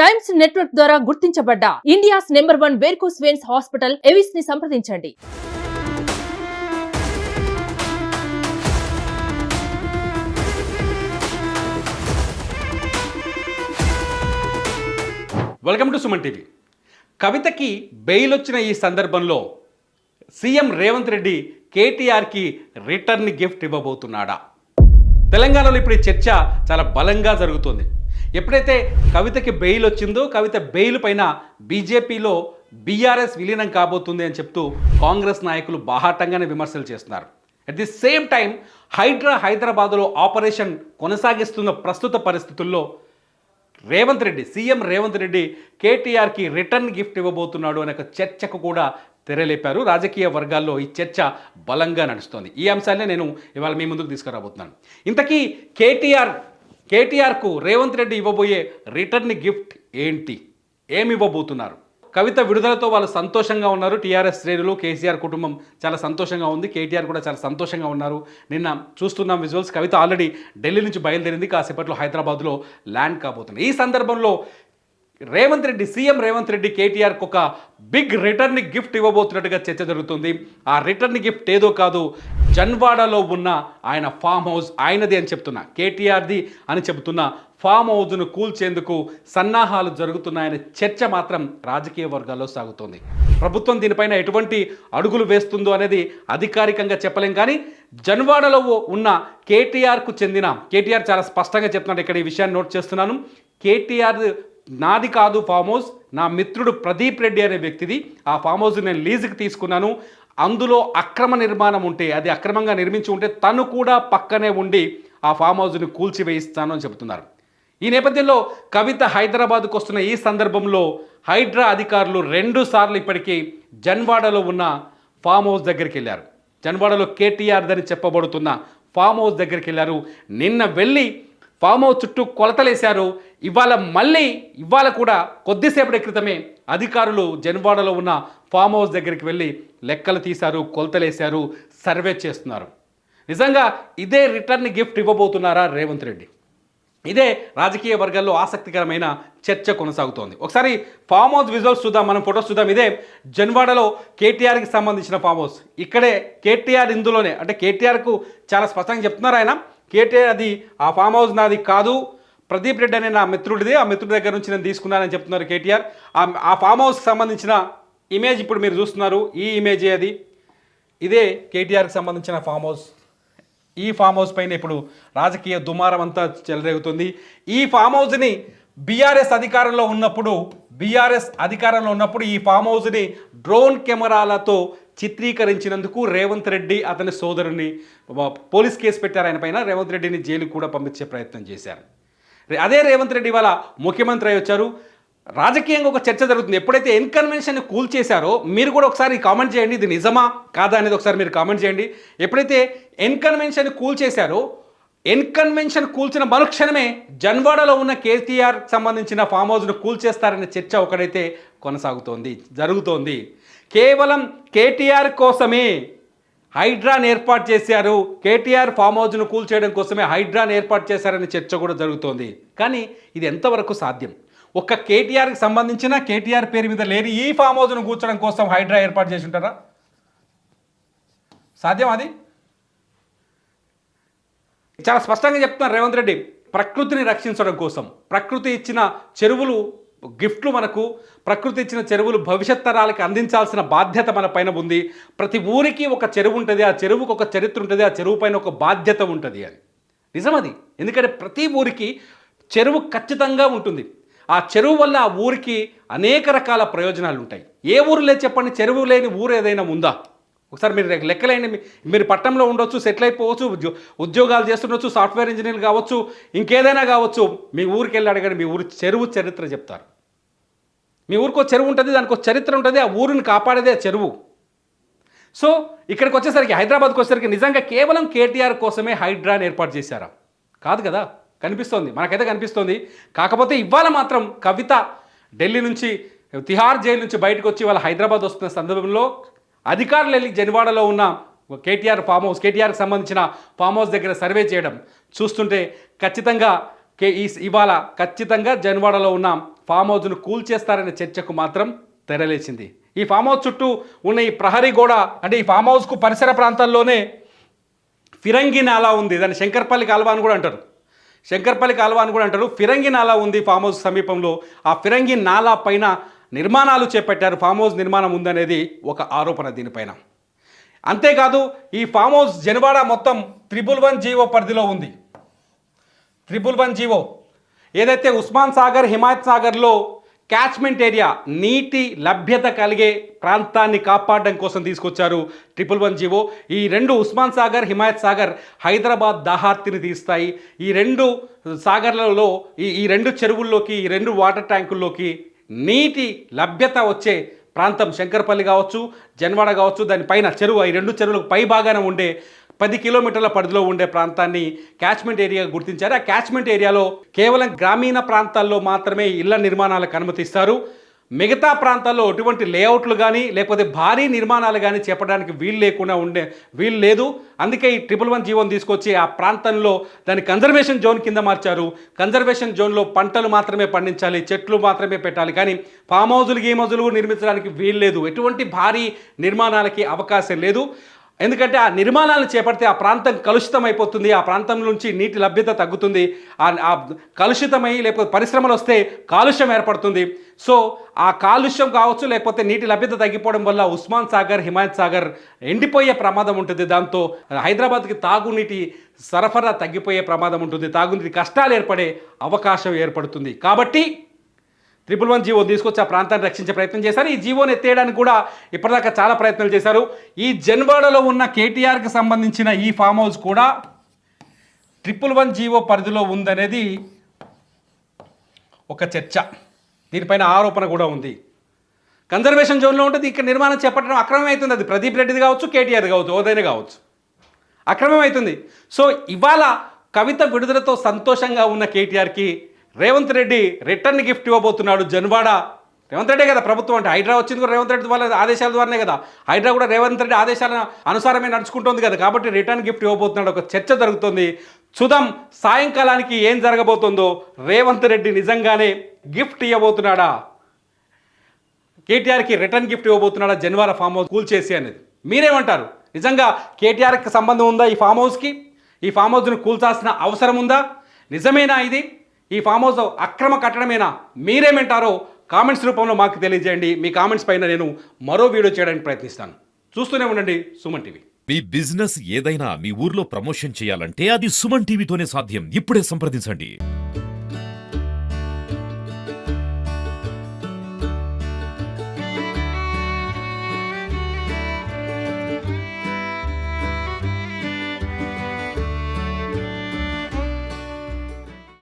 Times network ద్వారా గుర్తించబడ్డ India's number 1 varicose veins hospital Avis ని సంప్రదించండి. Welcome to Suman TV. కవితకి బెయిల్ వచ్చిన ఈ సందర్భంలో సీఎం రేవంత్ రెడ్డి కేటీఆర్కి రిటర్న్ గిఫ్ట్ ఇవ్వబోతున్నాడా? తెలంగాణలో ఇప్పుడు ఈ చర్చ చాలా బలంగా జరుగుతుంది. ఎప్పుడైతే కవితకి బెయిల్ వచ్చిందో కవిత బెయిల్ పైన బీజేపీలో బీఆర్ఎస్ విలీనం కాబోతుంది అని చెప్తూ కాంగ్రెస్ నాయకులు బాహాటంగానే విమర్శలు చేస్తున్నారు. అట్ ది సేమ్ టైం హైదరాబాదులో ఆపరేషన్ కొనసాగిస్తున్న ప్రస్తుత పరిస్థితుల్లో సీఎం రేవంత్ రెడ్డి కేటీఆర్కి రిటర్న్ గిఫ్ట్ ఇవ్వబోతున్నాడు అనే ఒక చర్చకు కూడా తెరలేపారు. రాజకీయ వర్గాల్లో ఈ చర్చ బలంగా నడుస్తోంది. ఈ అంశాలనే నేను ఇవాళ మీ ముందుకు తీసుకురాబోతున్నాను. ఇంతకీ కేటీఆర్కు రేవంత్ రెడ్డి ఇవ్వబోయే రిటర్న్ గిఫ్ట్ ఏంటి? ఏమి ఇవ్వబోతున్నారు? కవిత విడుదలతో వాళ్ళు సంతోషంగా ఉన్నారు. టీఆర్ఎస్ శ్రేణులు, కేసీఆర్ కుటుంబం చాలా సంతోషంగా ఉంది. కేటీఆర్ కూడా చాలా సంతోషంగా ఉన్నారు. నిన్న చూస్తున్నాం విజువల్స్. కవిత ఆల్రెడీ ఢిల్లీ నుంచి బయలుదేరింది. కాసేపట్లో హైదరాబాద్లో ల్యాండ్ కాబోతుంది. ఈ సందర్భంలో సీఎం రేవంత్ రెడ్డి కేటీఆర్కి ఒక బిగ్ రిటర్న్ గిఫ్ట్ ఇవ్వబోతున్నట్టుగా చర్చ జరుగుతుంది. ఆ రిటర్న్ గిఫ్ట్ ఏదో కాదు, జన్వాడలో ఉన్న ఆయన ఫామ్ హౌస్ ఆయనది అని చెప్తున్నా, కేటీఆర్ది అని చెబుతున్న ఫామ్ హౌస్ను కూల్చేందుకు సన్నాహాలు జరుగుతున్నాయనే చర్చ మాత్రం రాజకీయ వర్గాల్లో సాగుతోంది. ప్రభుత్వం దీనిపైన ఎటువంటి అడుగులు వేస్తుందో అనేది అధికారికంగా చెప్పలేం. కానీ జన్వాడలో ఉన్న కేటీఆర్ చాలా స్పష్టంగా చెప్తున్నాడు. ఇక్కడ ఈ విషయాన్ని నోట్ చేస్తున్నాను. కేటీఆర్ నాది కాదు ఫామ్ హౌస్, నా మిత్రుడు ప్రదీప్ రెడ్డి అనే వ్యక్తిది. ఆ ఫామ్ హౌస్ నేను లీజుకి తీసుకున్నాను. అందులో అక్రమ నిర్మాణం ఉంటే, అది అక్రమంగా నిర్మించి ఉంటే తను కూడా పక్కనే ఉండి ఆ ఫామ్ హౌస్ని కూల్చివేయిస్తాను అని చెబుతున్నారు. ఈ నేపథ్యంలో కవిత హైదరాబాద్కు వస్తున్న ఈ సందర్భంలో హైడ్రా అధికారులు 2 సార్లు ఇప్పటికీ జన్వాడలో ఉన్న ఫామ్ హౌస్ దగ్గరికి వెళ్ళారు. జన్వాడలో కేటీఆర్ దని చెప్పబడుతున్న ఫామ్ హౌస్ దగ్గరికి వెళ్ళారు. నిన్న వెళ్ళి ఫామ్ హౌస్ చుట్టూ కొలతలేశారు. ఇవాళ కూడా కొద్దిసేపటి క్రితమే అధికారులు జన్వాడలో ఉన్న ఫామ్ హౌస్ దగ్గరికి వెళ్ళి లెక్కలు తీశారు, కొలతలేశారు, సర్వే చేస్తున్నారు. నిజంగా ఇదే రిటర్న్ గిఫ్ట్ ఇవ్వబోతున్నారా రేవంత్ రెడ్డి? ఇదే రాజకీయ వర్గాల్లో ఆసక్తికరమైన చర్చ కొనసాగుతోంది. ఒకసారి ఫామ్ హౌస్ విజువల్స్ చూద్దాం, మనం ఫొటోస్ చూద్దాం. ఇదే జన్వాడలో కేటీఆర్కి సంబంధించిన ఫామ్ హౌస్. ఇక్కడే కేటీఆర్ ఇందులోనే, అంటే కేటీఆర్కు చాలా స్పష్టంగా చెప్తున్నారు ఆయన, కేటీఆర్ అది ఆ ఫామ్ హౌస్ నాది కాదు, ప్రదీప్ రెడ్డి అనే నా మిత్రుడిది, ఆ మిత్రుడి దగ్గర నుంచి నేను తీసుకున్నానని చెప్తున్నారు కేటీఆర్. ఆ ఫామ్ హౌస్కి సంబంధించిన ఇమేజ్ ఇప్పుడు మీరు చూస్తున్నారు. ఈ ఇమేజే అది. ఇదే కేటీఆర్కి సంబంధించిన ఫామ్ హౌస్. ఈ ఫామ్ హౌస్ పైన ఇప్పుడు రాజకీయ దుమారం అంతా చెలరేగుతుంది. ఈ ఫామ్ హౌస్ని బీఆర్ఎస్ అధికారంలో ఉన్నప్పుడు ఈ ఫామ్ హౌస్ని డ్రోన్ కెమెరాలతో చిత్రీకరించినందుకు రేవంత్ రెడ్డి అతని సోదరుని పోలీస్ కేసు పెట్టారు. ఆయన పైన రేవంత్ రెడ్డిని జైలుకు కూడా పంపించే ప్రయత్నం చేశారు. అదే రేవంత్ రెడ్డి ఇవాళ ముఖ్యమంత్రి అయి వచ్చారు. రాజకీయంగా ఒక చర్చ జరుగుతుంది. ఎప్పుడైతే ఎన్కన్వెన్షన్ కూల్చేశారో మీరు కూడా ఒకసారి కామెంట్ చేయండి, ఇది నిజమా కాదా అనేది ఒకసారి మీరు కామెంట్ చేయండి. ఎప్పుడైతే ఎన్కన్వెన్షన్ కూల్చేశారో, ఎన్కన్వెన్షన్ కూల్చిన మరుక్షణమే జన్వాడలో ఉన్న కేటీఆర్ సంబంధించిన ఫామ్ హౌస్ను కూల్చేస్తారనే చర్చ ఒకడైతే జరుగుతోంది. కేవలం కేటీఆర్ కోసమే హైడ్రాను ఏర్పాటు చేశారు, కేటీఆర్ ఫామ్ హౌస్ను కూల్చేయడం కోసమే హైడ్రాను ఏర్పాటు చేశారనే చర్చ కూడా జరుగుతోంది. కానీ ఇది ఎంతవరకు సాధ్యం? ఒక్క కేటీఆర్కి సంబంధించిన, కేటీఆర్ పేరు మీద లేని ఈ ఫామ్ హౌస్ను కూర్చోడం కోసం హైడ్రా ఏర్పాటు చేసి ఉంటారా? సాధ్యం అది? చాలా స్పష్టంగా చెప్తున్నారు రేవంత్ రెడ్డి, ప్రకృతిని రక్షించడం కోసం, ప్రకృతి ఇచ్చిన చెరువులు గిఫ్ట్లు మనకు, ప్రకృతి ఇచ్చిన చెరువులు భవిష్యత్ తరాలకి అందించాల్సిన బాధ్యత మన పైన ఉంది. ప్రతి ఊరికి ఒక చెరువు ఉంటుంది, ఆ చెరువుకు ఒక చరిత్ర ఉంటుంది, ఆ చెరువు పైన ఒక బాధ్యత ఉంటుంది అని. నిజమది. ఎందుకంటే ప్రతి ఊరికి చెరువు ఖచ్చితంగా ఉంటుంది. ఆ చెరువు వల్ల ఆ ఊరికి అనేక రకాల ప్రయోజనాలు ఉంటాయి. ఏ ఊరు లేదు చెప్పండి, చెరువు లేని ఊరు ఏదైనా ఉందా? ఒకసారి మీరు లెక్కలేండి. మీరు పట్టణంలో ఉండొచ్చు, సెటిల్ అయిపోవచ్చు, ఉద్యోగాలు చేస్తుండొచ్చు, సాఫ్ట్వేర్ ఇంజనీర్లు కావచ్చు, ఇంకేదైనా కావచ్చు. మీ ఊరికి వెళ్ళి అడగండి, మీ ఊరి చెరువు చరిత్ర చెప్తారు. మీ ఊరికి ఒక చెరువు ఉంటుంది, దానికి ఒక చరిత్ర ఉంటుంది, ఆ ఊరిని కాపాడేదే ఆ చెరువు. సో ఇక్కడికి వచ్చేసరికి, హైదరాబాద్కి వచ్చేసరికి నిజంగా కేవలం కేటీఆర్ కోసమే హైడ్రాని ఏర్పాటు చేశారా? కాదు కదా, కనిపిస్తోంది, మనకైతే కనిపిస్తోంది. కాకపోతే ఇవాళ మాత్రం కవిత ఢిల్లీ నుంచి, తిహార్ జైలు నుంచి బయటకు వచ్చి వాళ్ళ హైదరాబాద్ వస్తున్న సందర్భంలో అధికారులు వెళ్ళి జన్వాడలో ఉన్న కేటీఆర్కి సంబంధించిన ఫామ్ హౌస్ దగ్గర సర్వే చేయడం చూస్తుంటే ఖచ్చితంగా ఇవాళ ఖచ్చితంగా జన్వాడలో ఉన్న ఫామ్ హౌస్ను కూల్చేస్తారనే చర్చకు మాత్రం తెరలేచింది. ఈ ఫామ్ హౌస్ చుట్టూ ఉన్న ఈ ప్రహరీ గోడ, అంటే ఈ ఫామ్ హౌస్కు పరిసర ప్రాంతాల్లోనే ఫిరంగి నాలా ఉంది. దాన్ని శంకర్పల్లి కాలువ అని కూడా అంటారు. శంకర్పల్లి కాలువ అని కూడా అంటారు. ఫిరంగి నాలా ఉంది ఫామ్ హౌస్ సమీపంలో. ఆ ఫిరంగి నాలా పైన నిర్మాణాలు చేపట్టారు. ఫామ్ హౌస్ నిర్మాణం ఉందనేది ఒక ఆరోపణ దీనిపైన. అంతేకాదు ఈ ఫామ్ హౌస్ జనవాడ మొత్తం 111 జీవో పరిధిలో ఉంది. 111 జీవో ఏదైతే ఉస్మాన్ సాగర్, హిమాయత్ సాగర్లో క్యాచ్మెంట్ ఏరియా, నీటి లభ్యత కలిగే ప్రాంతాన్ని కాపాడడం కోసం తీసుకొచ్చారు 111 జీవో. ఈ రెండు ఉస్మాన్ సాగర్, హిమాయత్ సాగర్ హైదరాబాద్ దాహార్తిని తీస్తాయి. ఈ రెండు సాగర్లలో ఈ రెండు చెరువుల్లోకి, ఈ రెండు వాటర్ ట్యాంకుల్లోకి నీటి లభ్యత వచ్చే ప్రాంతం శంకర్పల్లి కావచ్చు, జన్వాడ కావచ్చు, దానిపైన చెరువు, ఈ రెండు చెరువులకు పై భాగాన ఉండే 10 కిలోమీటర్ల పరిధిలో ఉండే ప్రాంతాన్ని క్యాచ్మెంట్ ఏరియా గుర్తించారు. ఆ క్యాచ్మెంట్ ఏరియాలో కేవలం గ్రామీణ ప్రాంతాల్లో మాత్రమే ఇళ్ల నిర్మాణాలకు అనుమతిస్తారు. మిగతా ప్రాంతాల్లో ఎటువంటి లేఅవుట్లు కానీ లేకపోతే భారీ నిర్మాణాలు కానీ చేపట్టడానికి వీలు లేదు. అందుకే ఈ 111 జీవోని తీసుకొచ్చి ఆ ప్రాంతంలో దాన్ని కన్జర్వేషన్ జోన్ కింద మార్చారు. కన్జర్వేషన్ జోన్లో పంటలు మాత్రమే పండించాలి, చెట్లు మాత్రమే పెట్టాలి, కానీ ఫామ్ హౌజులు నిర్మించడానికి వీలు లేదు. ఎటువంటి భారీ నిర్మాణాలకి అవకాశం లేదు. ఎందుకంటే ఆ నిర్మాణాలను చేపడితే ఆ ప్రాంతం కలుషితం అయిపోతుంది. ఆ ప్రాంతం నుంచి నీటి లభ్యత తగ్గుతుంది. ఆ కలుషితమై లేకపోతే పరిశ్రమలు వస్తే కాలుష్యం ఏర్పడుతుంది. సో ఆ కాలుష్యం కావచ్చు, లేకపోతే నీటి లభ్యత తగ్గిపోవడం వల్ల ఉస్మాన్ సాగర్, హిమాయత్ సాగర్ ఎండిపోయే ప్రమాదం ఉంటుంది. దాంతో హైదరాబాద్కి తాగునీటి సరఫరా తగ్గిపోయే ప్రమాదం ఉంటుంది. తాగునీటి కష్టాలు ఏర్పడే అవకాశం ఏర్పడుతుంది. కాబట్టి 111 జీవో తీసుకొచ్చి ఆ ప్రాంతాన్ని రక్షించే ప్రయత్నం చేశారు. ఈ జీవోని ఎత్తేయడానికి కూడా ఇప్పటిదాకా చాలా ప్రయత్నాలు చేశారు. ఈ జన్వాడలో ఉన్న కేటీఆర్కి సంబంధించిన ఈ ఫామ్ హౌస్ కూడా 111 జీవో పరిధిలో ఉందనేది ఒక చర్చ. దీనిపైన ఆరోపణ కూడా ఉంది. కన్జర్వేషన్ జోన్లో ఉంటుంది. ఇక్కడ నిర్మాణం చేపట్టడం అక్రమం అవుతుంది. అది ప్రదీప్ రెడ్డిది కావచ్చు, కేటీఆర్ది కావచ్చు, ఓదైనా కావచ్చు, అక్రమం అవుతుంది. సో ఇవాళ కవిత విడుదలతో సంతోషంగా ఉన్న కేటీఆర్కి రేవంత్ రెడ్డి రిటర్న్ గిఫ్ట్ ఇవ్వబోతున్నాడు. జన్వాడ రేవంత్ రెడ్డే కదా ప్రభుత్వం అంటే. హైడ్రా వచ్చింది కూడా రేవంత్ రెడ్డి వాళ్ళ ఆదేశాల ద్వారానే కదా. హైడ్రా కూడా రేవంత్ రెడ్డి ఆదేశాల అనుసారమే నడుచుకుంటుంది కదా. కాబట్టి రిటర్న్ గిఫ్ట్ ఇవ్వబోతున్నాడు. ఒక చర్చ జరుగుతుంది. చూద్దాం సాయంకాలానికి ఏం జరగబోతుందో. రేవంత్ రెడ్డి నిజంగానే గిఫ్ట్ ఇవ్వబోతున్నాడా, కేటీఆర్కి రిటర్న్ గిఫ్ట్ ఇవ్వబోతున్నాడా జన్వాడ ఫామ్ హౌస్ కూల్చేసి అనేది? మీరేమంటారు? నిజంగా కేటీఆర్కి సంబంధం ఉందా ఈ ఫామ్ హౌస్కి? ఈ ఫామ్ హౌస్ను కూల్చాల్సిన అవసరం ఉందా? నిజమేనా ఇది? ఈ ఫామ్ హౌస్ అక్రమ కట్టడమేనా? మీరేమంటారో కామెంట్స్ రూపంలో మాకు తెలియజేయండి. మీ కామెంట్స్ పైన నేను మరో వీడియో చేయడానికి ప్రయత్నిస్తాను. చూస్తూనే ఉండండి సుమన్ టీవీ. మీ బిజినెస్ ఏదైనా మీ ఊర్లో ప్రమోషన్ చేయాలంటే అది సుమన్ టీవీతోనే సాధ్యం. ఇప్పుడే సంప్రదించండి.